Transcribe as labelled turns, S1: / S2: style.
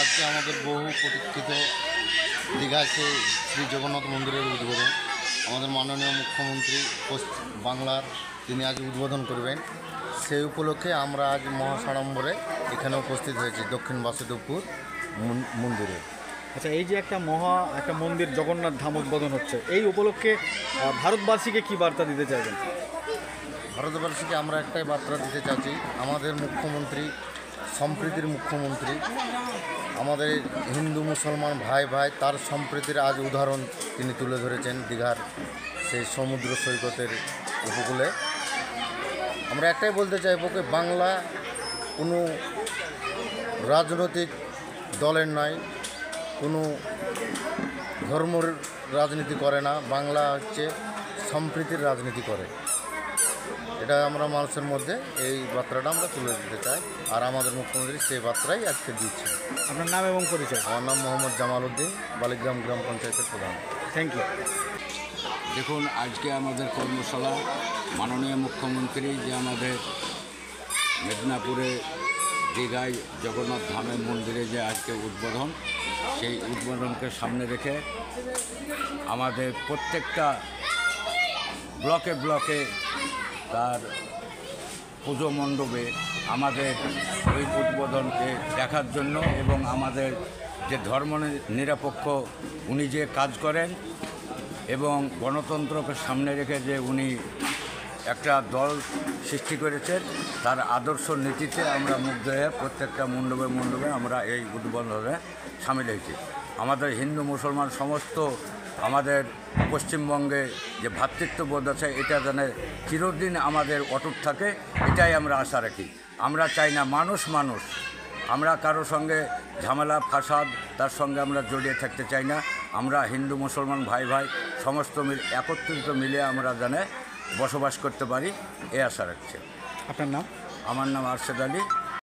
S1: আজকে আমাদের বহু প্রতীক্ষিত দীঘায় সেই শ্রী জগন্নাথ মন্দিরের উদ্বোধন। আমাদের মাননীয় মুখ্যমন্ত্রী বাংলার তিনি আজ উদ্বোধন করবেন। সেই উপলক্ষে আমরা আজ মহাসাড়ম্বরে এখানে উপস্থিত হয়েছি দক্ষিণ বাসুদেবপুর মন্দিরে।
S2: আচ্ছা, এই যে একটা মন্দির জগন্নাথ ধাম উদ্বোধন হচ্ছে, এই উপলক্ষে ভারতবাসীকে কি বার্তা দিতে চাইবেন?
S1: ভারতবর্ষকে আমরা একটাই বার্তা দিতে চাচ্ছি, আমাদের মুখ্যমন্ত্রী সম্প্রীতির মুখ্যমন্ত্রী, আমাদের হিন্দু মুসলমান ভাই ভাই তার সম্প্রীতির আজ উদাহরণ তিনি তুলে ধরেছেন দীঘার সেই সমুদ্র সৈকতের উপকূলে। আমরা একটাই বলতে চাইব যে বাংলা কোনো রাজনৈতিক দলের নয়, কোনো ধর্মের রাজনীতি করে না, বাংলা হচ্ছে সম্প্রীতির রাজনীতি করে। এটা আমরা মানুষের মধ্যে এই বার্তাটা আমরা তুলে দিতে চাই, আর আমাদের মুখ্যমন্ত্রী সেই বার্তাই আজকে দিচ্ছেন।
S2: আপনার নাম এবং পরিচয়?
S1: আমার নাম মোহাম্মদ জামাল উদ্দিন, বালিগ্রাম গ্রাম পঞ্চায়েতের প্রধান।
S2: Thank you.
S3: দেখুন, আজকে আমাদের কর্মশালা মাননীয় মুখ্যমন্ত্রী যে আমাদের মেদিনীপুরে দীঘায় জগন্নাথ ধামের মন্দিরে যে আজকে উদ্বোধন, সেই উদ্বোধনকে সামনে রেখে আমাদের প্রত্যেকটা ব্লকে ব্লকে তার পুজো মণ্ডপে আমাদের ওই উদ্বোধনকে দেখার জন্য এবং আমাদের যে ধর্ম নিরপেক্ষ উনি যে কাজ করেন এবং গণতন্ত্রকে সামনে রেখে যে উনি একটা দল সৃষ্টি করেছেন, তার আদর্শ নীতিতে আমরা মুগ্ধ হয়ে প্রত্যেকটা মণ্ডপে আমরা এই উদ্বোধনে সামিল হয়েছি। আমাদের হিন্দু মুসলমান সমস্ত আমাদের পশ্চিমবঙ্গে যে ভ্রাতৃত্ববোধ আছে, এটা যেন চিরদিন আমাদের অটুট থাকে, এটাই আমরা আশা রাখি। আমরা চাই না মানুষ আমরা কারো সঙ্গে ঝামেলা ফাসাদ তার সঙ্গে আমরা জড়িয়ে থাকতে চাই না। আমরা হিন্দু মুসলমান ভাই ভাই সমস্ত একত্রিত মিলে আমরা যেন বসবাস করতে পারি, এ আশা রাখছি।
S2: আপনার নাম?
S3: আমার নাম আরশেদ আলী।